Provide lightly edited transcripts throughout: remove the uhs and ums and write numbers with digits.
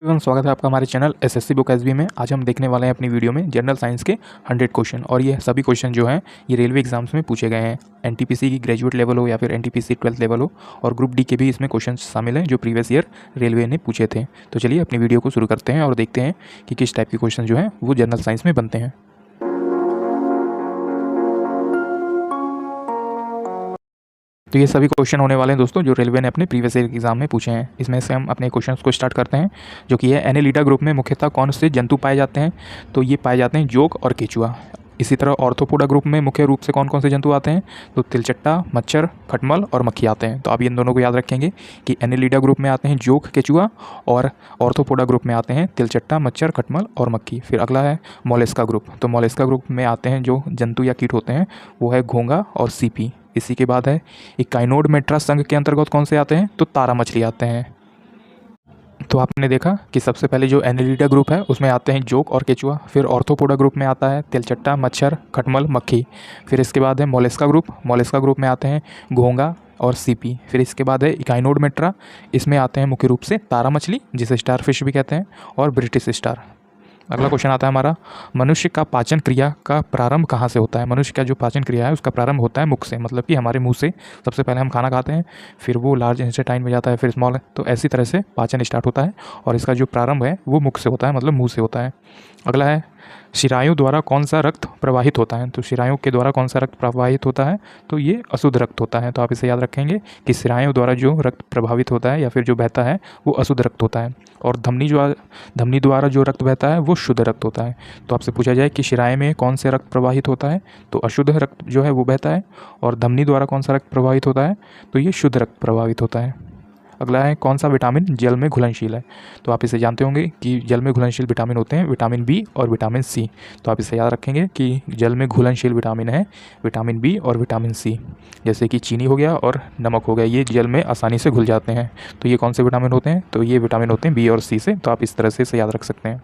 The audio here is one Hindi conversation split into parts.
एवं स्वागत है आपका हमारे चैनल एसएससी बुक एसबी में। आज हम देखने वाले हैं अपनी वीडियो में जनरल साइंस के 100 क्वेश्चन, और ये सभी क्वेश्चन जो हैं ये रेलवे एग्जाम्स में पूछे गए हैं। एनटीपीसी की ग्रेजुएट लेवल हो या फिर एनटीपीसी 12th लेवल हो, और ग्रुप डी के भी इसमें क्वेश्चन शामिल हैं जो प्रीवियस ईयर रेलवे ने पूछे थे। तो चलिए अपनी वीडियो को शुरू करते हैं और देखते हैं कि किस टाइप के क्वेश्चन जो हैं वो जनरल साइंस में बनते हैं। तो ये सभी क्वेश्चन होने वाले हैं दोस्तों जो रेलवे ने अपने प्रीवियस ईयर एग्जाम में पूछे हैं। इसमें से हम अपने क्वेश्चंस को स्टार्ट करते हैं, जो कि है एनेलिडा ग्रुप में मुख्यतः कौन से जंतु पाए जाते हैं। तो ये पाए जाते हैं जोक और केचुआ। इसी तरह ऑर्थोपोडा ग्रुप में मुख्य रूप से कौन कौन से जंतु आते हैं, तो तिलचट्टा, मच्छर, खटमल और मक्खी आते हैं। तो आप इन दोनों को याद रखेंगे कि एनेलिडा ग्रुप में आते हैं जोक, केचुआ, और ऑर्थोपोडा ग्रुप में आते हैं तिलचट्टा, मच्छर, खटमल और मक्खी। फिर अगला है मोलेस्का ग्रुप। तो मोलेस्का ग्रुप में आते हैं जो जंतु या कीट होते हैं वो है घोंघा और सीपी। इसी के बाद है इकाइनोडर्मेट्रा संघ के अंतर्गत कौन से आते हैं, तो तारा मछली आते हैं। तो आपने देखा कि सबसे पहले जो एनेलिडा ग्रुप है उसमें आते हैं जोक और केचुआ। फिर ऑर्थोपोडा ग्रुप में आता है तिलचट्टा, मच्छर, खटमल, मक्खी। फिर इसके बाद है मोलेस्का ग्रुप। मोलेस्का ग्रुप में आते हैं घोंघा और सीपी। फिर इसके बाद है इकाइनोडर्मेट्रा। इसमें आते हैं मुख्य रूप से तारा मछली, जिसे स्टारफिश भी कहते हैं, और ब्रिटिश स्टार। अगला क्वेश्चन आता है हमारा, मनुष्य का पाचन क्रिया का प्रारंभ कहाँ से होता है। मनुष्य का जो पाचन क्रिया है उसका प्रारंभ होता है मुख से, मतलब कि हमारे मुंह से। सबसे पहले हम खाना खाते हैं, फिर वो लार्ज इंटेस्टाइन में जाता है, फिर स्मॉल। तो ऐसी तरह से पाचन स्टार्ट होता है, और इसका जो प्रारंभ है वो मुख से होता है, मतलब मुंह से होता है। अगला है शिराओं द्वारा कौन सा रक्त प्रवाहित होता है। तो शिराओं के द्वारा कौन सा रक्त प्रवाहित होता है, तो ये अशुद्ध रक्त होता है। तो आप इसे याद रखेंगे कि शिराओं द्वारा जो रक्त प्रभावित होता है या फिर जो बहता है वो अशुद्ध रक्त होता है, और धमनी द्वारा जो रक्त बहता है वो शुद्ध रक्त होता है। तो आपसे पूछा जाए कि शिराएं में कौन से रक्त प्रवाहित होता है, तो अशुद्ध रक्त जो है वो बहता है, और धमनी द्वारा कौन सा रक्त प्रभावित होता है, तो ये शुद्ध रक्त प्रभावित होता है। अगला है कौन सा विटामिन जल में घुलनशील है। तो आप इसे जानते होंगे कि जल में घुलनशील विटामिन होते हैं विटामिन बी और विटामिन सी। तो आप इसे याद रखेंगे कि जल में घुलनशील विटामिन है विटामिन बी और विटामिन सी। जैसे कि चीनी हो गया और नमक हो गया, ये जल में आसानी से घुल जाते हैं। तो ये कौन से विटामिन होते हैं, तो ये विटामिन होते हैं बी और सी से। तो आप इस तरह से इसे याद रख सकते हैं।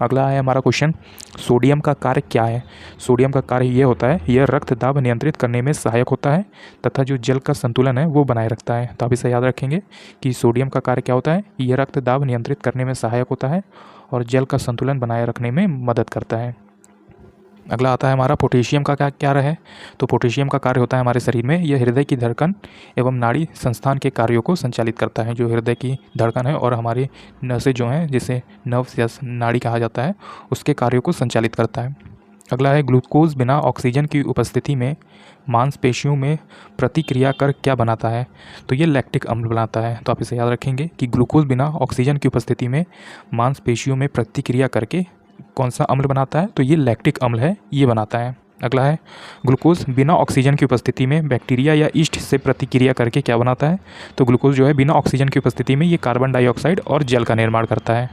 अगला है हमारा क्वेश्चन, सोडियम का कार्य क्या है। सोडियम का कार्य ये होता है, यह रक्त दाब नियंत्रित करने में सहायक होता है तथा जो जल का संतुलन है वो बनाए रखता है। तो आप इसे याद रखेंगे कि सोडियम का कार्य क्या होता है, यह रक्त दाब नियंत्रित करने में सहायक होता है और जल का संतुलन बनाए रखने में मदद करता है। अगला आता है हमारा पोटेशियम का क्या है। तो पोटेशियम का कार्य होता है हमारे शरीर में, यह हृदय की धड़कन एवं नाड़ी संस्थान के कार्यों को संचालित करता है। जो हृदय की धड़कन है और हमारी नसें जो हैं, जिसे नर्व्स या नाड़ी कहा जाता है, उसके कार्यों को संचालित करता है। अगला है ग्लूकोज बिना ऑक्सीजन की उपस्थिति में मांसपेशियों में प्रतिक्रिया कर क्या बनाता है। तो ये लैक्टिक अम्ल बनाता है। तो आप इसे याद रखेंगे कि ग्लूकोज बिना ऑक्सीजन की उपस्थिति में मांसपेशियों में प्रतिक्रिया करके कौन सा अम्ल बनाता है, तो ये लैक्टिक अम्ल है, ये बनाता है। अगला है ग्लूकोज बिना ऑक्सीजन की उपस्थिति में बैक्टीरिया या ईस्ट से प्रतिक्रिया करके क्या बनाता है। तो ग्लूकोज जो है बिना ऑक्सीजन की उपस्थिति में ये कार्बन डाइऑक्साइड और जल का निर्माण करता है।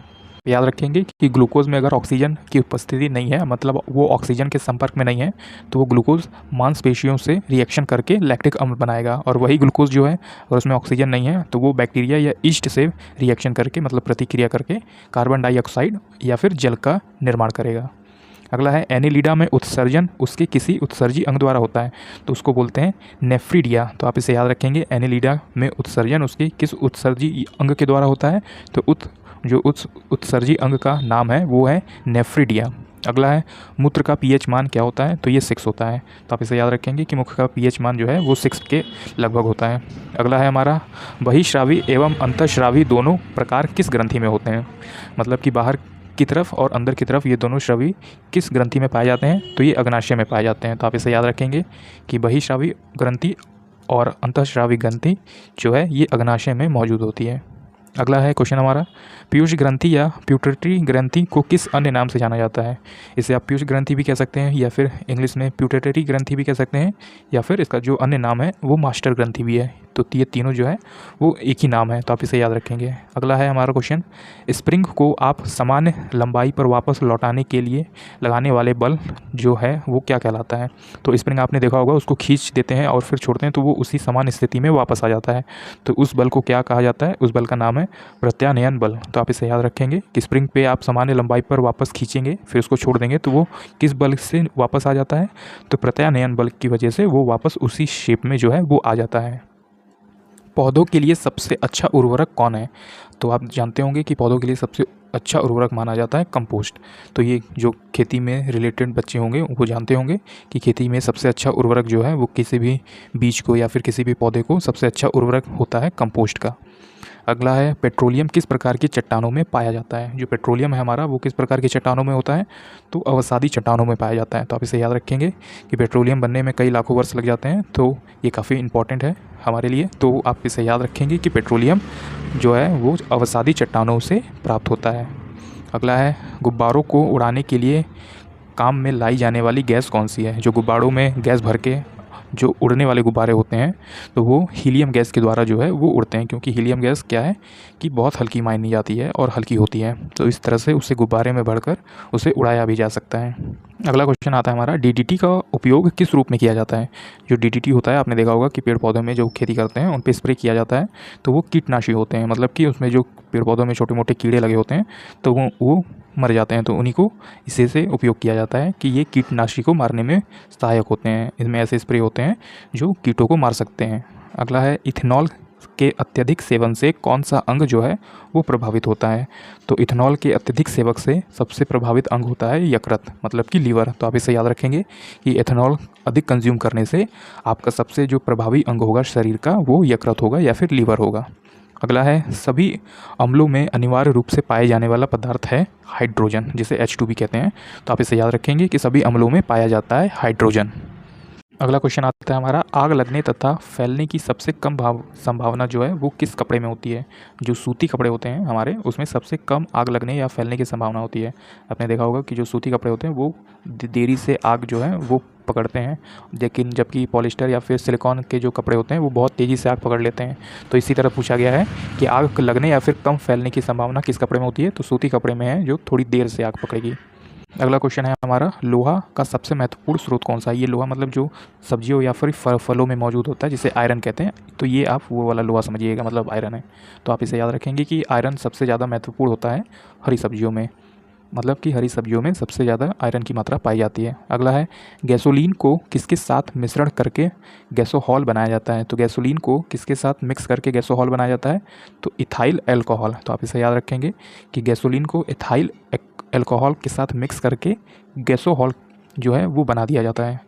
याद रखेंगे कि ग्लूकोज में अगर ऑक्सीजन की उपस्थिति नहीं है, मतलब वो ऑक्सीजन के संपर्क में नहीं है, तो वो ग्लूकोज मांसपेशियों से रिएक्शन करके लैक्टिक अम्ल बनाएगा। और वही ग्लूकोज जो है अगर उसमें ऑक्सीजन नहीं है तो वो बैक्टीरिया या ईस्ट से रिएक्शन करके, मतलब प्रतिक्रिया करके, कार्बन डाइऑक्साइड या फिर जल का निर्माण करेगा। अगला है एनेलिडा में उत्सर्जन उसके किसी उत्सर्जी अंग द्वारा होता है, तो उसको बोलते हैं नेफ्रिडिया। तो आप इसे याद रखेंगे, एनेलिडा में उत्सर्जन उसके किस उत्सर्जी अंग के द्वारा होता है, तो जो उत्सर्जी अंग का नाम है वो है नेफ्रिडिया। अगला है मूत्र का पीएच मान क्या होता है, तो ये 6 होता है। तो आप इसे याद रखेंगे कि मुख का पीएच मान जो है वो 6 के लगभग होता है। अगला है हमारा बहिश्रावी एवं अंतःश्रावी दोनों प्रकार किस ग्रंथि में होते हैं। मतलब कि बाहर की तरफ और अंदर की तरफ ये दोनों श्रावी किस ग्रंथि में पाए जाते हैं, तो ये अग्नाशय में पाए जाते हैं। तो आप इसे याद रखेंगे कि बहिश्रावी ग्रंथि और अंतःश्रावी ग्रंथि जो है ये अग्नाशय में मौजूद होती है। अगला है क्वेश्चन हमारा, पीयूष ग्रंथि या प्यूटरी ग्रंथि को किस अन्य नाम से जाना जाता है। इसे आप पीयूष ग्रंथि भी कह सकते हैं, या फिर इंग्लिश में प्यूटरी ग्रंथि भी कह सकते हैं, या फिर इसका जो अन्य नाम है वो मास्टर ग्रंथि भी है। तो ये तीनों जो है वो एक ही नाम है। तो आप इसे याद रखेंगे। अगला है हमारा क्वेश्चन, स्प्रिंग को आप सामान्य लंबाई पर वापस लौटाने के लिए लगाने वाले बल जो है वो क्या कहलाता है। तो स्प्रिंग आपने देखा होगा, उसको खींच देते हैं और फिर छोड़ते हैं तो वो उसी समान स्थिति में वापस आ जाता है। तो उस बल को क्या कहा जाता है, उस बल का नाम है प्रत्यानयन बल। तो आप इसे याद रखेंगे कि स्प्रिंग पे आप सामान्य लंबाई पर वापस खींचेंगे फिर उसको छोड़ देंगे तो वो किस बल से वापस आ जाता है, तो प्रत्यानयन बल की वजह से वो वापस उसी शेप में जो है वो आ जाता है। पौधों के लिए सबसे अच्छा उर्वरक कौन है? तो आप जानते होंगे कि पौधों के लिए सबसे अच्छा उर्वरक माना जाता है कंपोस्ट। तो ये जो खेती में रिलेटेड बच्चे होंगे वो जानते होंगे कि खेती में सबसे अच्छा उर्वरक जो है वो किसी भी बीज को या फिर किसी भी पौधे को सबसे अच्छा उर्वरक होता है कंपोस्ट का। अगला है, पेट्रोलियम किस प्रकार की चट्टानों में पाया जाता है? जो पेट्रोलियम है हमारा वो किस प्रकार की चट्टानों में होता है? तो अवसादी चट्टानों में पाया जाता है। तो आप इसे याद रखेंगे कि पेट्रोलियम बनने में कई लाखों वर्ष लग जाते हैं, तो ये काफ़ी इंपॉर्टेंट है हमारे लिए। तो आप इसे याद रखेंगे कि पेट्रोलियम जो है वो अवसादी चट्टानों से प्राप्त होता है। अगला है, गुब्बारों को उड़ाने के लिए काम में लाई जाने वाली गैस कौन सी है? जो गुब्बारों में गैस भर के जो उड़ने वाले गुब्बारे होते हैं तो वो हीलियम गैस के द्वारा जो है वो उड़ते हैं, क्योंकि हीलियम गैस क्या है कि बहुत हल्की मानी जाती है और हल्की होती है, तो इस तरह से उसे गुब्बारे में भरकर उसे उड़ाया भी जा सकता है। अगला क्वेश्चन आता है हमारा, डीडीटी का उपयोग किस रूप में किया जाता है? जो डीडीटी होता है आपने देखा होगा कि पेड़ पौधों में जो खेती करते हैं उन पर स्प्रे किया जाता है, तो वो कीटनाशी होते हैं, मतलब कि उसमें जो पेड़ पौधों में छोटे मोटे कीड़े लगे होते हैं तो वो मर जाते हैं, तो उन्हीं को इसी से उपयोग किया जाता है कि ये कीटनाशी को मारने में सहायक होते हैं। इसमें ऐसे स्प्रे होते हैं जो कीटों को मार सकते हैं। अगला है, इथेनॉल के अत्यधिक सेवन से कौन सा अंग जो है वो प्रभावित होता है? तो इथेनॉल के अत्यधिक सेवक से सबसे प्रभावित अंग होता है यकृत, मतलब कि लीवर। तो आप इसे याद रखेंगे कि इथेनॉल अधिक कंज्यूम करने से आपका सबसे जो प्रभावी अंग होगा शरीर का वो यकृत होगा या फिर लीवर होगा। अगला है, सभी अम्लों में अनिवार्य रूप से पाए जाने वाला पदार्थ है हाइड्रोजन, जिसे H2 भी कहते हैं। तो आप इसे याद रखेंगे कि सभी अम्लों में पाया जाता है हाइड्रोजन। अगला क्वेश्चन आता है हमारा, आग लगने तथा फैलने की सबसे कम संभावना जो है वो किस कपड़े में होती है? जो सूती कपड़े होते हैं हमारे उसमें सबसे कम आग लगने या फैलने की संभावना होती है। आपने देखा होगा कि जो सूती कपड़े होते हैं वो देरी से आग जो है वो पकड़ते हैं, लेकिन जबकि पॉलिस्टर या फिर सिलिकॉन के जो कपड़े होते हैं वो बहुत तेज़ी से आग पकड़ लेते हैं। तो इसी तरह पूछा गया है कि आग लगने या फिर कम फैलने की संभावना किस कपड़े में होती है? तो सूती कपड़े में है, जो थोड़ी देर से आग पकड़ेगी। अगला क्वेश्चन है हमारा, लोहा का सबसे महत्वपूर्ण स्रोत कौन सा है? ये लोहा मतलब जो सब्जियों या फिर फलों में मौजूद होता है जिसे आयरन कहते हैं, तो ये आप वो वाला लोहा समझिएगा, मतलब आयरन है। तो आप इसे याद रखेंगे कि आयरन सबसे ज़्यादा महत्वपूर्ण होता है हरी सब्जियों में, मतलब कि हरी सब्जियों में सबसे ज़्यादा आयरन की मात्रा पाई जाती है। अगला है, गैसोलीन को किसके साथ मिश्रण करके गैसोहॉल बनाया जाता है? तो गैसोलीन को किसके साथ मिक्स करके गैसोहॉल बनाया जाता है? तो इथाइल अल्कोहल। तो आप इसे याद रखेंगे कि गैसोलीन को इथाइल अल्कोहल के साथ मिक्स करके गैसोहॉल जो है वो बना दिया जाता है।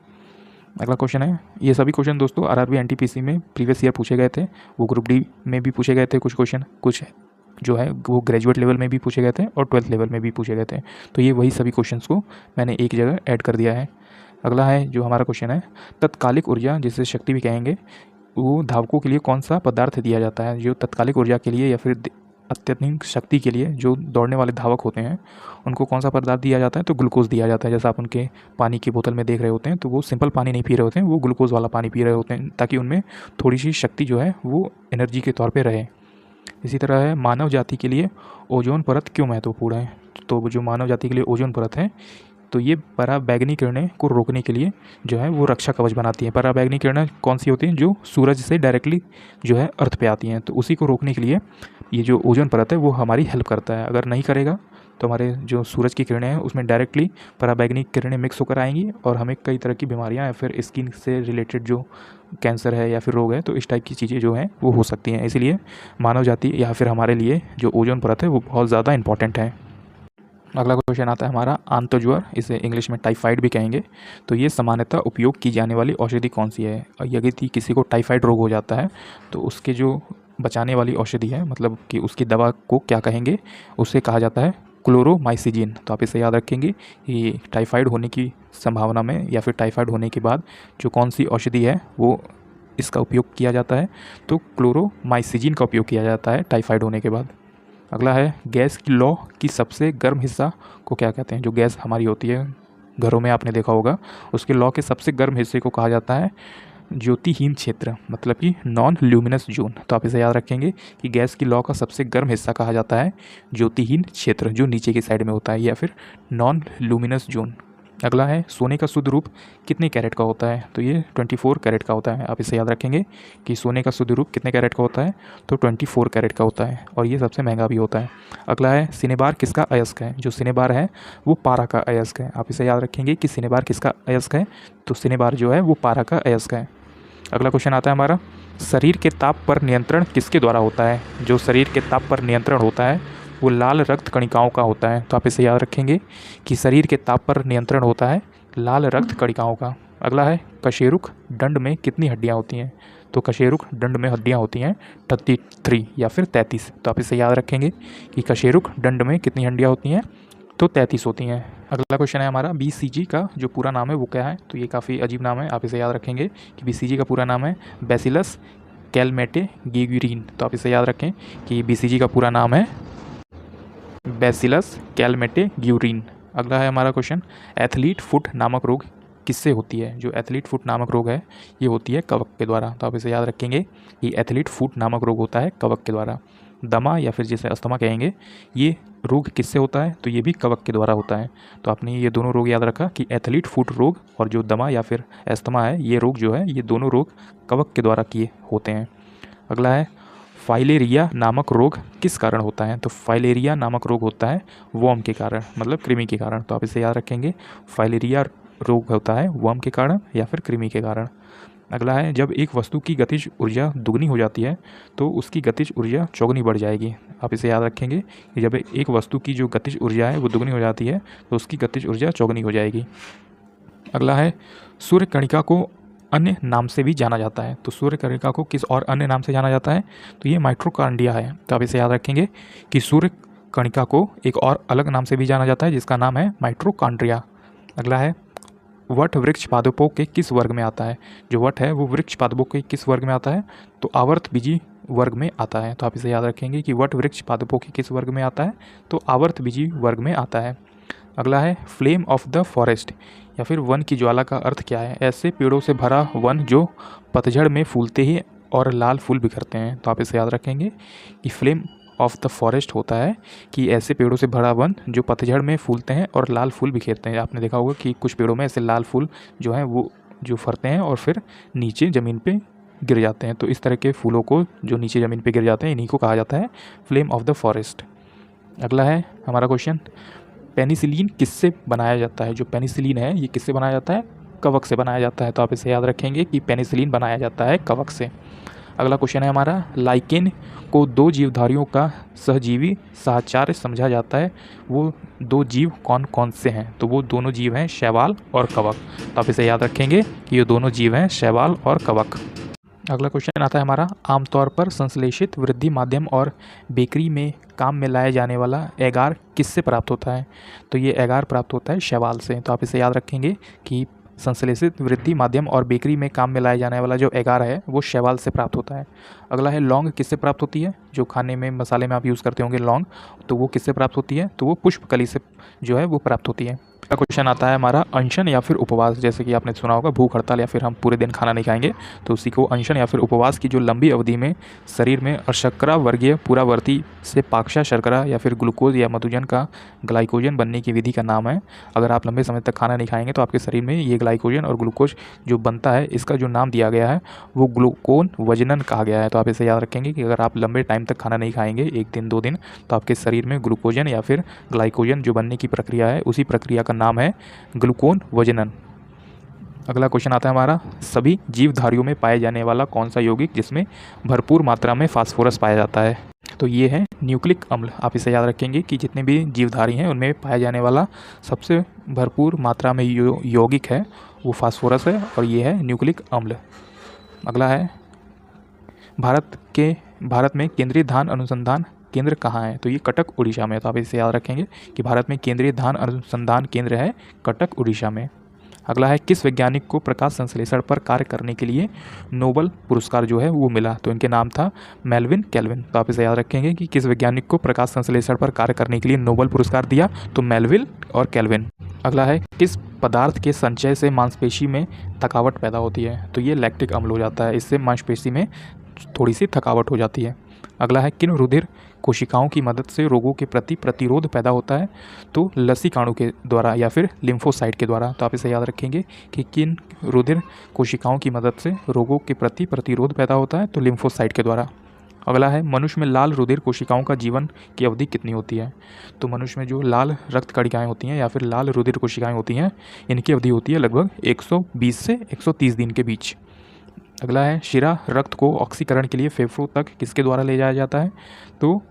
अगला क्वेश्चन है, ये सभी क्वेश्चन दोस्तों आरआरबी एनटीपीसी में प्रीवियस ईयर पूछे गए थे, वो ग्रुप डी में भी पूछे गए थे कुछ क्वेश्चन, कुछ जो है वो ग्रेजुएट लेवल में भी पूछे गए थे और 12th लेवल में भी पूछे गए थे। तो ये वही सभी क्वेश्चंस को मैंने एक जगह ऐड कर दिया है। अगला है जो हमारा क्वेश्चन है, तत्कालिक ऊर्जा जिसे शक्ति भी कहेंगे, वो धावकों के लिए कौन सा पदार्थ दिया जाता है? जो तत्कालिक ऊर्जा के लिए या फिर अत्यधिक शक्ति के लिए जो दौड़ने वाले धावक होते हैं उनको कौन सा पदार्थ दिया जाता है? तो ग्लूकोज दिया जाता है। जैसा आप उनके पानी की बोतल में देख रहे होते हैं तो वो सिंपल पानी नहीं पी रहे होते हैं, वो ग्लूकोज वाला पानी पी रहे होते हैं, ताकि उनमें थोड़ी सी शक्ति जो है वो एनर्जी के तौर पर रहे। इसी तरह है, मानव जाति के लिए ओजोन परत क्यों महत्वपूर्ण है? तो जो मानव जाति के लिए ओजोन परत है तो ये पराबैंगनी किरणें को रोकने के लिए जो है वो रक्षा कवच बनाती है। पराबैंगनी किरणें कौन सी होती हैं? जो सूरज से डायरेक्टली जो है अर्थ पे आती हैं, तो उसी को रोकने के लिए ये जो ओजोन परत है वो हमारी हेल्प करता है। अगर नहीं करेगा तो हमारे जो सूरज की किरणें हैं उसमें डायरेक्टली पराबैंगनी किरणें मिक्स होकर आएंगी और हमें कई तरह की बीमारियां या फिर स्किन से रिलेटेड जो कैंसर है या फिर रोग है तो इस टाइप की चीज़ें जो हैं वो हो सकती हैं। इसलिए मानव जाति या फिर हमारे लिए जो ओजोन परत है वो बहुत ज़्यादा इंपॉर्टेंट है। अगला क्वेश्चन आता है हमारा, आंतज्वर, इसे इंग्लिश में टाइफाइड भी कहेंगे, तो ये सामान्यतः उपयोग की जाने वाली औषधि कौन सी है? यदि किसी को टाइफाइड रोग हो जाता है तो उसके जो बचाने वाली औषधि है, मतलब कि उसकी दवा को क्या कहेंगे? उसे कहा जाता है क्लोरोमाइसिजिन। तो आप इसे याद रखेंगे कि टाइफाइड होने की संभावना में या फिर टाइफाइड होने के बाद जो कौन सी औषधि है वो इसका उपयोग किया जाता है, तो क्लोरोमाइसिजिन का उपयोग किया जाता है टाइफाइड होने के बाद। अगला है, गैस की लौ की सबसे गर्म हिस्सा को क्या कहते हैं? जो गैस हमारी होती है घरों में आपने देखा होगा, उसके लौ के सबसे गर्म हिस्से को कहा जाता है ज्योतिहीन क्षेत्र, मतलब कि नॉन ल्यूमिनस जोन। तो आप इसे याद रखेंगे कि गैस की लौ का सबसे गर्म हिस्सा कहा जाता है ज्योतिहीन क्षेत्र, जो नीचे की साइड में होता है, या फिर नॉन ल्यूमिनस जोन। अगला है, सोने का शुद्ध रूप कितने कैरेट का होता है? तो ये 24 कैरेट का होता है। आप इसे याद रखेंगे कि सोने का शुद्ध रूप कितने कैरेट का होता है? तो 24 कैरेट का होता है, और ये सबसे महंगा भी होता है। अगला है, सिनेबार किसका अयस्क है? जो सिनेबार है वो पारा का अयस्क है। आप इसे याद रखेंगे कि सिनेबार किसका अयस्क है? तो सिनेबार जो है वो पारा का अयस्क है। अगला क्वेश्चन आता है हमारा, शरीर के ताप पर नियंत्रण किसके द्वारा होता है? जो शरीर के ताप पर नियंत्रण होता है वो लाल रक्त कणिकाओं का होता है। तो आप इसे याद रखेंगे कि शरीर के ताप पर नियंत्रण होता है लाल रक्त कणिकाओं का। अगला है, कशेरुक दंड में कितनी हड्डियां होती हैं? तो कशेरुक दंड में हड्डियां होती हैं 33 या फिर 33। तो आप इसे याद रखेंगे कि कशेरुक दंड में कितनी हड्डियां होती हैं? तो 33 होती हैं। अगला क्वेश्चन है हमारा, BCG का जो पूरा नाम है वो क्या है? तो ये काफ़ी अजीब नाम है, आप इसे याद रखेंगे कि BCG का पूरा नाम है बैसिलस कैलमेटे-ग्यूरिन। तो आप इसे याद रखें कि BCG का पूरा नाम है बैसिलस कैलमेटे-ग्यूरिन। अगला है हमारा क्वेश्चन, एथलीट फुट नामक रोग किससे होती है? जो एथलीट फुट नामक रोग है ये होती है कवक के द्वारा। तो आप इसे याद रखेंगे कि एथलीट फुट नामक रोग होता है कवक के द्वारा। दमा या फिर जिसे अस्थमा कहेंगे, ये रोग किससे होता है? तो ये भी कवक के द्वारा होता है। तो आपने ये दोनों रोग याद रखा कि एथलीट फुट रोग और जो दमा या फिर अस्थमा है, ये रोग जो है ये दोनों रोग कवक के द्वारा किए होते हैं। अगला है, फाइलेरिया नामक रोग किस कारण होता है? तो फाइलेरिया नामक रोग होता है वर्म के कारण, मतलब कृमि के कारण। तो आप इसे याद रखेंगे, फाइलेरिया रोग होता है वर्म के कारण या फिर कृमि के कारण। अगला है, जब एक वस्तु की गतिज ऊर्जा दुगनी हो जाती है तो उसकी गतिज ऊर्जा चौगुनी बढ़ जाएगी। आप इसे याद रखेंगे कि जब एक वस्तु की जो गतिज ऊर्जा है वो दुगनी हो जाती है तो उसकी गतिज ऊर्जा चौगुनी हो जाएगी। अगला है, सूर्य कणिका को अन्य नाम से भी जाना जाता है। तो सूर्य कणिका को किस और अन्य नाम से जाना जाता है? तो ये माइटोकॉन्ड्रिया है। तो आप इसे याद रखेंगे कि सूर्य कणिका को एक और अलग नाम से भी जाना जाता है जिसका नाम है माइटोकॉन्ड्रिया। अगला है, वट वृक्ष पादपों के किस वर्ग में आता है? जो वट है वो वृक्ष पादपों के किस वर्ग में आता है? तो आवर्तबीजी वर्ग में आता है। तो आप इसे याद रखेंगे कि वट वृक्ष पादपों के किस वर्ग में आता है? तो आवर्तबीजी वर्ग में आता है। अगला है, फ्लेम ऑफ द फॉरेस्ट या फिर वन की ज्वाला का अर्थ क्या है? ऐसे पेड़ों से भरा वन जो पतझड़ में फूलते ही और लाल फूल बिखरते हैं। तो आप इसे याद रखेंगे कि फ्लेम ऑफ द फॉरेस्ट होता है कि ऐसे पेड़ों से भरा वन जो पतझड़ में फूलते हैं और लाल फूल बिखेरते हैं। आपने देखा होगा कि कुछ पेड़ों में ऐसे लाल फूल जो हैं वो जो फरते हैं और फिर नीचे ज़मीन पे गिर जाते हैं। तो इस तरह के फूलों को जो नीचे ज़मीन पे गिर जाते हैं इन्हीं को कहा जाता है फ्लेम ऑफ द फॉरेस्ट। अगला है हमारा क्वेश्चन, पेनिसिलिन किससे बनाया जाता है? जो पेनिसिलिन है ये किससे बनाया जाता है? कवक से बनाया जाता है। तो आप इसे याद रखेंगे कि पेनिसिलिन बनाया जाता है कवक से। अगला क्वेश्चन है हमारा, लाइकेन को दो जीवधारियों का सहजीवी साहचर्य समझा जाता है, वो दो जीव कौन कौन से हैं? तो वो दोनों जीव हैं शैवाल और कवक। तो आप इसे याद रखेंगे कि ये दोनों जीव हैं शैवाल और कवक। अगला क्वेश्चन आता है हमारा, आमतौर पर संश्लेषित वृद्धि माध्यम और बेकरी में काम में लाया जाने वाला एगार किससे प्राप्त होता है? तो ये एगार प्राप्त होता है शैवाल से। तो आप इसे याद रखेंगे कि संश्लेषित वृद्धि माध्यम और बेकरी में काम में लाया जाने वाला जो एगार है वो शैवाल से प्राप्त होता है। अगला है, लौंग किससे प्राप्त होती है? जो खाने में मसाले में आप यूज़ करते होंगे लौंग, तो वो किससे प्राप्त होती है? तो वो पुष्पकली से जो है वो प्राप्त होती है। अगला क्वेश्चन आता है हमारा, अनशन या फिर उपवास। जैसे कि आपने सुना होगा भूख हड़ताल या फिर हम पूरे दिन खाना नहीं खाएंगे, तो उसी को अनशन या फिर उपवास की जो लंबी अवधि में शरीर में अशर्करा वर्गीय पूरावर्ती से पाक्षा शर्करा या फिर ग्लूकोज या मधुजन का ग्लाइकोजन बनने की विधि का नाम है। अगर आप लंबे समय तक खाना नहीं खाएंगे तो आपके शरीर में ये ग्लाइकोजन और ग्लूकोज जो बनता है इसका जो नाम दिया गया है वो ग्लूकोन वजनन कहा गया है। तो आप इसे याद रखेंगे कि अगर आप लंबे टाइम तक खाना नहीं खाएंगे, 1 दिन 2 दिन, तो आपके शरीर में ग्लूकोजन या फिर ग्लाइकोजन जो बनने की प्रक्रिया है उसी प्रक्रिया का नाम है ग्लूकोन वजनन। अगला क्वेश्चन आता है हमारा, सभी जीवधारियों में पाए जाने वाला कौन सा यौगिक जिसमें भरपूर मात्रा में फास्फोरस पाया जाता है? तो ये है न्यूक्लिक अम्ल। आप इसे याद रखेंगे कि जितने भी जीवधारी हैं उनमें पाया जाने वाला सबसे भरपूर मात्रा में यौगिक है वो फास्फोरस है और ये है न्यूक्लिक अम्ल। अगला है, भारत में केंद्रीय धान अनुसंधान केंद्र कहाँ है? तो ये कटक उड़ीसा में है। तो आप इसे याद रखेंगे कि भारत में केंद्रीय धान अनुसंधान केंद्र है कटक उड़ीसा में। अगला है, किस वैज्ञानिक को प्रकाश संश्लेषण पर कार्य करने के लिए नोबेल पुरस्कार जो है वो मिला? तो इनके नाम था मेल्विन कैल्विन। तो आप इसे याद रखेंगे कि किस वैज्ञानिक को प्रकाश संश्लेषण पर कार्य करने के लिए नोबेल पुरस्कार दिया? तो मेल्विन और कैल्विन। अगला है, किस पदार्थ के संचय से मांसपेशी में थकावट पैदा होती है? तो ये लैक्टिक अम्ल हो जाता है, इससे मांसपेशी में थोड़ी सी थकावट हो जाती है। अगला है, किन रुधिर कोशिकाओं की मदद से रोगों के प्रति प्रतिरोध पैदा होता है? तो लसीकाणु के द्वारा या फिर लिम्फोसाइट के द्वारा। तो आप इसे याद रखेंगे कि किन रुधिर कोशिकाओं की मदद से रोगों के प्रति प्रतिरोध पैदा होता है? तो लिम्फोसाइट के द्वारा। अगला है, मनुष्य में लाल रुधिर कोशिकाओं का जीवन की अवधि कितनी होती है? तो मनुष्य में जो लाल रक्त कणिकाएँ होती हैं या फिर लाल रुधिर कोशिकाएँ होती हैं इनकी अवधि होती है लगभग 120 से 130 दिन के बीच। अगला है शिरा रक्त को ऑक्सीकरण के लिए फेफड़ों तक किसके द्वारा ले जाया जाता है, तो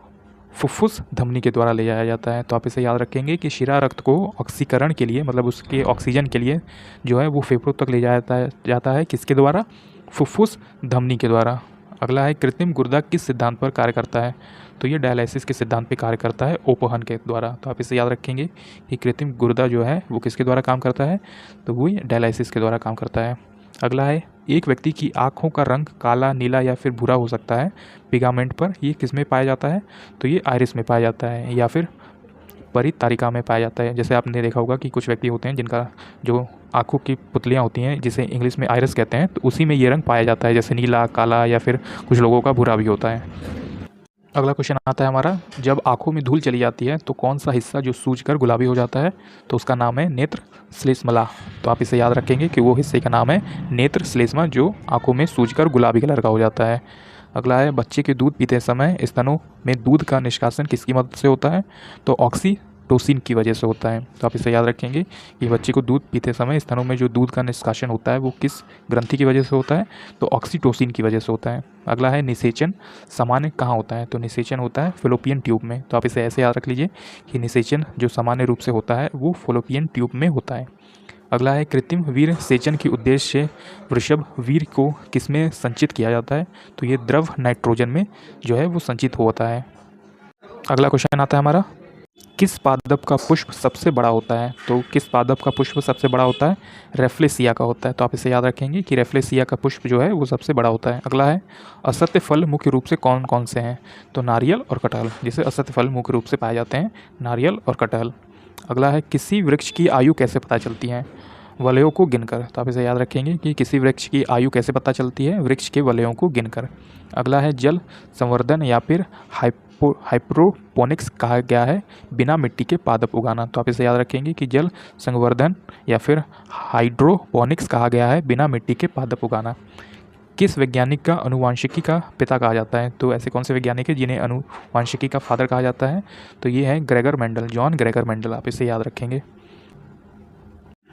फुफ्फुस धमनी के द्वारा ले जाया जाता है। तो आप इसे याद रखेंगे कि शिरा रक्त को ऑक्सीकरण के लिए मतलब उसके ऑक्सीजन के लिए जो है वो फेफड़ों तक ले जाता है किसके द्वारा, फुफ्फुस धमनी के द्वारा। अगला है कृत्रिम गुर्दा किस सिद्धांत पर कार्य करता है, तो ये डायलिसिस के सिद्धांत पर कार्य करता है, ओपहन के द्वारा। तो आप इसे याद रखेंगे कि कृत्रिम गुर्दा जो है वो किसके द्वारा काम करता है, तो वो डायलिसिस के द्वारा काम करता है। अगला है एक व्यक्ति की आँखों का रंग काला, नीला या फिर भूरा हो सकता है पिगामेंट पर, ये किस में पाया जाता है, तो ये आइरिस में पाया जाता है या फिर परितारिका में पाया जाता है। जैसे आपने देखा होगा कि कुछ व्यक्ति होते हैं जिनका जो आँखों की पुतलियाँ होती हैं जिसे इंग्लिश में आइरिस कहते हैं, तो उसी में ये रंग पाया जाता है, जैसे नीला, काला या फिर कुछ लोगों का भूरा भी होता है। अगला क्वेश्चन आता है हमारा, जब आँखों में धूल चली जाती है तो कौन सा हिस्सा जो सूजकर गुलाबी हो जाता है, तो उसका नाम है नेत्र श्लेष्मला। तो आप इसे याद रखेंगे कि वो हिस्से का नाम है नेत्र श्लेष्मा जो आँखों में सूजकर गुलाबी कलर का हो जाता है। अगला है बच्चे के दूध पीते समय स्तनों में दूध का निष्कासन किसकी मदद से होता है, तो ऑक्सीटोसिन की वजह से होता है। तो आप इसे याद रखेंगे कि बच्चे को दूध पीते समय स्तनों में जो दूध का निष्कासन होता है वो किस ग्रंथि की वजह से होता है, तो ऑक्सीटोसिन की वजह से होता है। अगला है निषेचन सामान्य कहाँ होता है, तो निषेचन होता है फेलोपियन ट्यूब में। तो आप इसे ऐसे याद रख लीजिए कि निषेचन जो सामान्य रूप से होता है वो फेलोपियन ट्यूब में होता है। अगला है कृत्रिम वीर सेचन के उद्देश्य से वृषभ वीर को किसमें संचित किया जाता है, तो ये द्रव नाइट्रोजन में जो है वो संचित होता है। अगला क्वेश्चन आता है हमारा, किस पादप का पुष्प सबसे बड़ा होता है, तो किस पादप का पुष्प सबसे बड़ा होता है, रेफ्लेसिया का होता है। तो आप इसे याद रखेंगे कि रेफ्लेसिया का पुष्प जो है वो सबसे बड़ा होता है। अगला है असत्य फल मुख्य रूप से कौन कौन से हैं, तो नारियल और कटहल। जैसे असत्य फल मुख्य रूप से पाए जाते हैं नारियल और कटहल। अगला है किसी वृक्ष की आयु कैसे पता चलती है, वलयों को गिनकर। तो आप इसे याद रखेंगे कि किसी वृक्ष की आयु कैसे पता चलती है, वृक्ष के वलयों को गिनकर। अगला है जल संवर्धन या फिर हाइड्रोपोनिक्स कहा गया है बिना मिट्टी के पादप उगाना। तो आप इसे याद रखेंगे कि जल संवर्धन या फिर हाइड्रोपोनिक्स कहा गया है बिना मिट्टी के पादप उगाना। किस वैज्ञानिक का अनुवांशिकी का पिता कहा जाता है, तो ऐसे कौन से वैज्ञानिक हैं जिन्हें अनुवांशिकी का फादर कहा जाता है, तो ये है Gregor Mendel, John Gregor Mendel. आप इसे याद रखेंगे।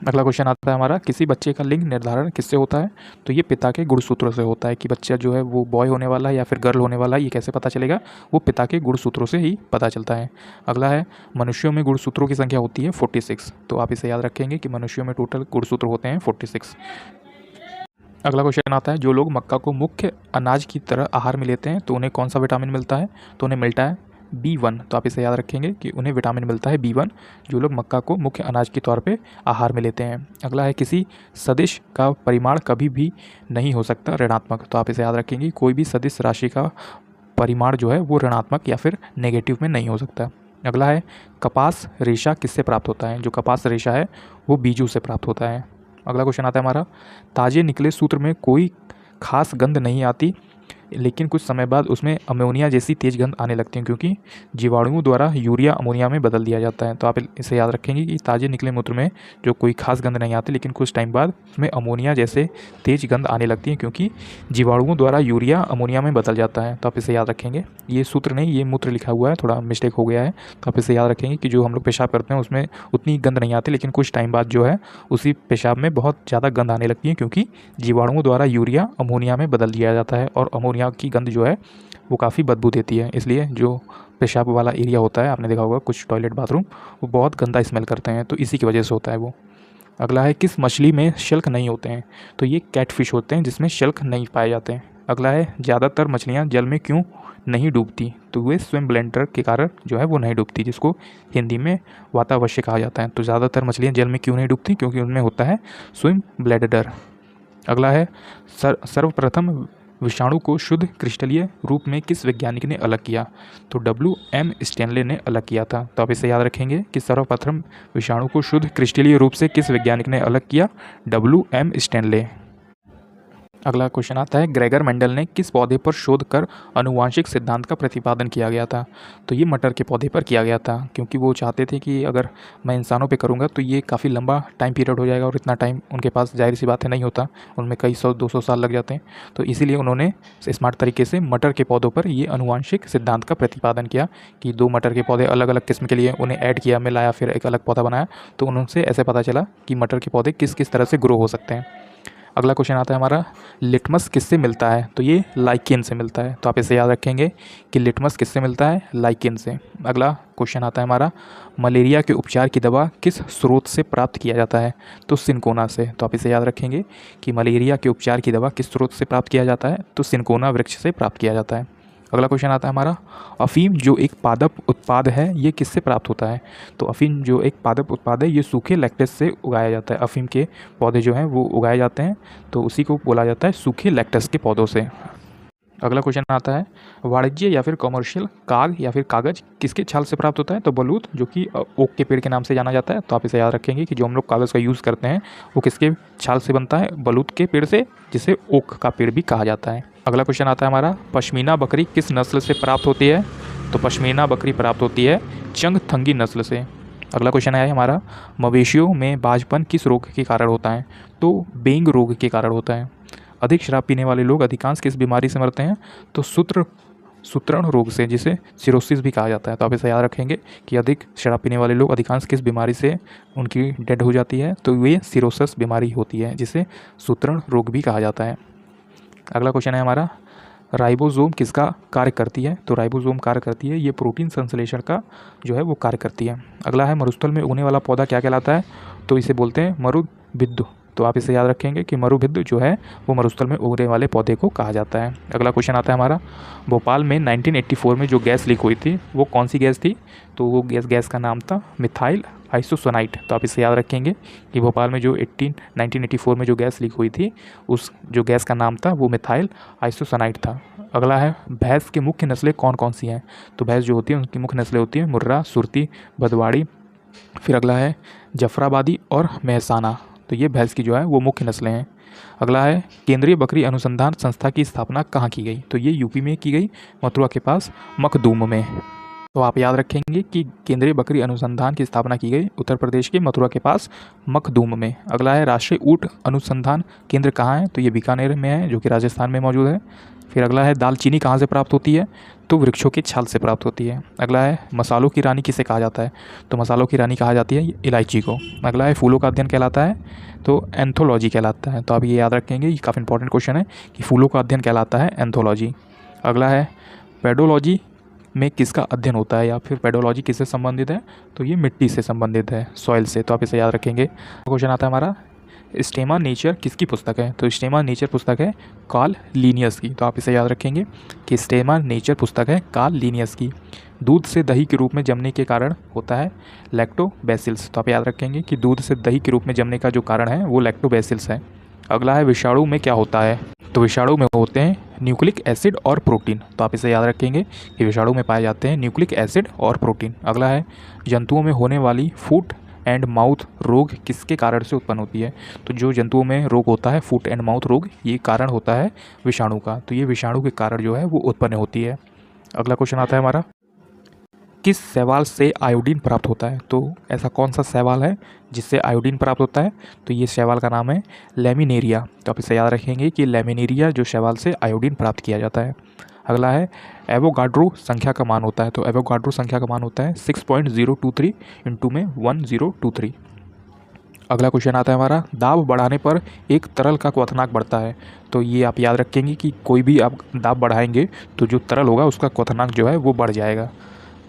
अगला क्वेश्चन आता है हमारा, किसी बच्चे का लिंग निर्धारण किससे होता है, तो ये पिता के गुणसूत्रों से होता है कि बच्चा जो है वो बॉय होने वाला है या फिर गर्ल होने वाला है, ये कैसे पता चलेगा, वो पिता के गुणसूत्रों से ही पता चलता है। अगला है मनुष्यों में गुणसूत्रों की संख्या होती है 46। तो आप इसे याद रखेंगे कि मनुष्यों में टोटल गुणसूत्र होते हैं 46। अगला क्वेश्चन आता है, जो लोग मक्का को मुख्य अनाज की तरह आहार में लेते हैं तो उन्हें कौन सा विटामिन मिलता है, तो उन्हें मिलता है B1। तो आप इसे याद रखेंगे कि उन्हें विटामिन मिलता है B1 जो लोग मक्का को मुख्य अनाज के तौर पे आहार में लेते हैं। अगला है किसी सदिश का परिमाण कभी भी नहीं हो सकता ऋणात्मक। तो आप इसे याद रखेंगे कोई भी सदिश राशि का परिमाण जो है वो ऋणात्मक या फिर नेगेटिव में नहीं हो सकता। अगला है कपास रेशा किससे प्राप्त होता है, जो कपास रेशा है वो बीजू से प्राप्त होता है। अगला क्वेश्चन आता है हमारा, ताजे निकले सूत्र में कोई खास गंध नहीं आती लेकिन कुछ समय बाद उसमें अमोनिया जैसी तेज गंध आने लगती है क्योंकि जीवाणुओं द्वारा यूरिया अमोनिया में बदल दिया जाता है। तो आप इसे याद रखेंगे कि ताजे निकले मूत्र में जो कोई खास गंध नहीं आती लेकिन कुछ टाइम बाद उसमें अमोनिया जैसे तेज गंध आने लगती है क्योंकि जीवाणुओं द्वारा यूरिया अमोनिया में बदल जाता है। तो आप इसे याद रखेंगे, ये सूत्र नहीं ये मूत्र लिखा हुआ है, थोड़ा मिस्टेक हो गया है। तो आप इसे याद रखेंगे कि जो हम लोग पेशाब करते हैं उसमें उतनी गंध नहीं आती लेकिन कुछ टाइम बाद जो है उसी पेशाब में बहुत ज़्यादा गंध आने लगती है क्योंकि जीवाणुओं द्वारा यूरिया अमोनिया में बदल दिया जाता है और अमोनिया की गंध जो है वो काफ़ी बदबू देती है। इसलिए जो पेशाब वाला एरिया होता है, आपने देखा होगा कुछ टॉयलेट बाथरूम, वो बहुत गंदा स्मेल करते हैं, तो इसी की वजह से होता है वो। अगला है किस मछली में शल्क नहीं होते हैं, तो ये कैटफिश होते हैं जिसमें शल्क नहीं पाए जाते हैं। अगला है ज़्यादातर मछलियाँ जल में क्यों नहीं डूबती, तो वे स्विम ब्लैडर के कारण जो है वो नहीं डूबती, जिसको हिंदी में वातावश्य कहा जाता है। तो ज़्यादातर मछलियाँ जल में क्यों नहीं डूबती, क्योंकि उनमें होता है स्विम ब्लैडर। अगला है सर्वप्रथम विषाणु को शुद्ध क्रिस्टलीय रूप में किस वैज्ञानिक ने अलग किया, तो WM स्टैनले ने अलग किया था। तो आप इसे याद रखेंगे कि सर्वप्रथम विषाणु को शुद्ध क्रिस्टलीय रूप से किस वैज्ञानिक ने अलग किया, WM स्टैनले। अगला क्वेश्चन आता है, ग्रेगर मेंडल ने किस पौधे पर शोध कर आनुवांशिक सिद्धांत का प्रतिपादन किया गया था, तो ये मटर के पौधे पर किया गया था क्योंकि वो चाहते थे कि अगर मैं इंसानों पे करूँगा तो ये काफ़ी लंबा टाइम पीरियड हो जाएगा और इतना टाइम उनके पास जाहिर सी बात है नहीं होता, उनमें कई 100-200 साल लग जाते हैं। तो इसीलिए उन्होंने स्मार्ट तरीके से मटर के पौधों पर ये आनुवांशिक सिद्धांत का प्रतिपादन किया कि 2 मटर के पौधे अलग अलग किस्म के लिए उन्हें ऐड किया, मिलाया, फिर एक अलग पौधा बनाया, तो उनसे ऐसे पता चला कि मटर के पौधे किस किस तरह से ग्रो हो सकते हैं। अगला क्वेश्चन आता है हमारा, लिटमस किससे मिलता है? तो ये लाइकेन से मिलता है। तो आप इसे याद रखेंगे कि लिटमस किससे मिलता है? लाइकेन से। अगला क्वेश्चन आता है हमारा, मलेरिया के उपचार की दवा किस स्रोत से प्राप्त किया जाता है? तो सिनकोना से। तो आप इसे याद रखेंगे कि मलेरिया के उपचार की दवा किस स्रोत से प्राप्त किया जाता है? तो सिनकोना वृक्ष से प्राप्त किया जाता है। अगला क्वेश्चन आता है हमारा, अफीम जो एक पादप उत्पाद है ये किससे प्राप्त होता है? तो अफीम जो एक पादप उत्पाद है ये सूखे लैक्टस से उगाया जाता है। अफीम के पौधे जो हैं वो उगाए जाते हैं, तो उसी को बोला जाता है सूखे लैक्टस के पौधों से। अगला क्वेश्चन आता है, वाणिज्य या फिर कमर्शियल काग या फिर कागज किसके छाल से प्राप्त होता है? तो बलूत, जो कि ओक के पेड़ के नाम से जाना जाता है। तो आप इसे याद रखेंगे कि जो हम लोग कागज़ का यूज़ करते हैं वो किसके छाल से बनता है? बलूत के पेड़ से, जिसे ओक का पेड़ भी कहा जाता है। अगला क्वेश्चन आता है हमारा, पश्मीना बकरी किस नस्ल से प्राप्त होती है? तो पश्मीना बकरी प्राप्त होती है चंगथंगी नस्ल से। अगला क्वेश्चन है हमारा, मवेशियों में बाझपन किस रोग के कारण होता है? तो बेंग रोग के कारण होता है। अधिक शराब पीने वाले लोग अधिकांश किस बीमारी से मरते हैं? तो सूत्रण रोग से, जिसे सिरोसिस भी कहा जाता है। तो आप इसे याद रखेंगे कि अधिक शराब पीने वाले लोग अधिकांश किस बीमारी से उनकी डेड हो जाती है? तो ये सिरोसिस बीमारी होती है, जिसे सूत्रण रोग भी कहा जाता है। अगला क्वेश्चन है हमारा, राइबोसोम किसका कार्य करती है? तो राइबोसोम कार्य करती है, ये प्रोटीन संश्लेषण का जो है वो कार्य करती है। अगला है, मरुस्थल में उगने वाला पौधा क्या कहलाता है? तो इसे बोलते हैं मरुभिद्ध। तो आप इसे याद रखेंगे कि मरुभिद्ध जो है वो मरुस्थल में उगने वाले पौधे को कहा जाता है। अगला क्वेश्चन आता है हमारा, भोपाल में 1984 में जो गैस लीक हुई थी वो कौन सी गैस थी? तो वो गैस का नाम था मिथाइल आइसोसानाइट। तो आप इसे याद रखेंगे कि भोपाल में जो 1984 में जो गैस लीक हुई थी उस जो गैस का नाम था वो मिथाइल आइसोसानाइट था। अगला है, भैंस की मुख्य नस्लें कौन कौन सी हैं? तो भैंस जो होती है उनकी मुख्य नस्लें होती हैं मुर्रा, सुरती, भदवाड़ी। फिर अगला है जफराबादी और मेहसाना। तो ये भैंस की जो है वो मुख्य नस्लें हैं। अगला है, केंद्रीय बकरी अनुसंधान संस्था की स्थापना कहाँ की गई? तो ये यूपी में की गई, मथुरा के पास मखदूम में। तो आप याद रखेंगे कि केंद्रीय बकरी अनुसंधान की स्थापना की गई उत्तर प्रदेश के मथुरा के पास मखदूम में। अगला है, राष्ट्रीय ऊँट अनुसंधान केंद्र कहाँ है? तो ये बीकानेर में है, जो कि राजस्थान में मौजूद है। फिर अगला है, दालचीनी कहाँ से प्राप्त होती है? तो वृक्षों की छाल से प्राप्त होती है। अगला है, मसालों की रानी किसे कहा जाता है? तो मसालों की रानी कहा जाती है इलायची को। अगला है, फूलों का अध्ययन कहलाता है? तो एंथोलॉजी कहलाता है। तो आप ये याद रखेंगे, ये काफ़ी इंपॉर्टेंट क्वेश्चन है कि फूलों का अध्ययन कहलाता है एंथोलॉजी। अगला है, पेडोलॉजी में किसका अध्ययन होता है या फिर पेडोलॉजी किससे संबंधित है? तो ये मिट्टी से संबंधित है, सॉइल से। तो आप इसे याद रखेंगे। क्वेश्चन आता है हमारा, स्टेमा नेचर किसकी पुस्तक है? तो स्टेमा नेचर पुस्तक है कार्ल लिनियस की। तो आप इसे याद रखेंगे कि स्टेमा नेचर पुस्तक है कार्ल लिनियस की। दूध से दही के रूप में जमने के कारण होता है लैक्टोबैसिल्स। तो आप याद रखेंगे कि दूध से दही के रूप में जमने का जो कारण है वो लैक्टोबैसिल्स है। अगला है, विषाणु में क्या होता है? तो विषाणु में होते हैं न्यूक्लिक एसिड और प्रोटीन। तो आप इसे याद रखेंगे कि विषाणु में पाए जाते हैं न्यूक्लिक एसिड और प्रोटीन। अगला है, जंतुओं में होने वाली फुट एंड माउथ रोग किसके कारण से उत्पन्न होती है? तो जो जंतुओं में रोग होता है फुट एंड माउथ रोग, ये कारण होता है विषाणु का। तो ये विषाणु के कारण जो है वो उत्पन्न होती है। अगला क्वेश्चन आता है हमारा, किस शैवाल से आयोडीन प्राप्त होता है? तो ऐसा कौन सा शैवाल है जिससे आयोडीन प्राप्त होता है? तो ये शैवाल का नाम है लैमिनेरिया। तो आप इसे याद रखेंगे कि लैमिनेरिया जो शैवाल से आयोडीन प्राप्त किया जाता है। अगला है, एवोगाड्रो संख्या का मान होता है? तो एवोगाड्रो संख्या का मान होता है 6.023 इंटू में 1023। अगला क्वेश्चन आता है हमारा, दाब बढ़ाने पर एक तरल का क्वथनांक बढ़ता है? तो ये आप याद रखेंगे कि कोई भी आप दाब बढ़ाएंगे तो जो तरल होगा उसका क्वथनांक जो है वो बढ़ जाएगा।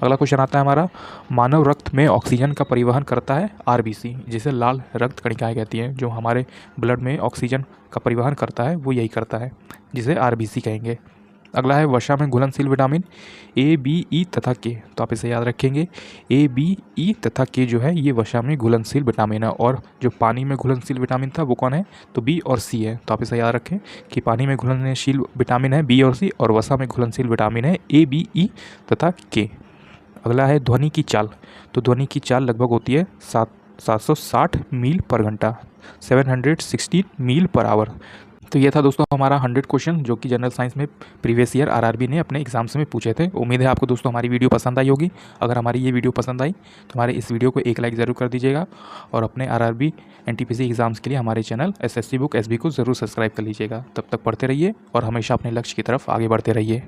अगला क्वेश्चन आता है हमारा, मानव रक्त में ऑक्सीजन का परिवहन करता है आरबीसी, जिसे लाल रक्त कणिकाएं कहती हैं। जो हमारे ब्लड में ऑक्सीजन का परिवहन करता है वो यही करता है, जिसे आरबीसी कहेंगे। अगला है, वसा में घुलनशील विटामिन ए, बी, ई तथा के। तो आप इसे याद रखेंगे, ए, बी, ई तथा के जो है ये वसा में घुलनशील विटामिन है। और जो पानी में घुलनशील विटामिन था वो कौन है? तो बी और सी है। तो आप इसे याद रखें कि पानी में घुलनशील विटामिन है बी और सी, और वसा में घुलनशील विटामिन है ए, बी, ई तथा के। अगला है, ध्वनि की चाल। तो ध्वनि की चाल लगभग होती है 760 मील पर घंटा, 760 मील पर आवर। तो ये था दोस्तों हमारा 100 क्वेश्चन जो कि जनरल साइंस में प्रीवियस ईयर आरआरबी ने अपने एग्जाम्स में पूछे थे। उम्मीद है आपको दोस्तों हमारी वीडियो पसंद आई होगी। अगर हमारी ये वीडियो पसंद आई तो हमारे इस वीडियो को एक लाइक ज़रूर कर दीजिएगा, और अपने आरआरबी एनटीपीसी एग्जाम्स के लिए हमारे चैनल एसएससी बुक एसबी को ज़रूर सब्सक्राइब कर लीजिएगा। तब तक पढ़ते रहिए और हमेशा अपने लक्ष्य की तरफ आगे बढ़ते रहिए।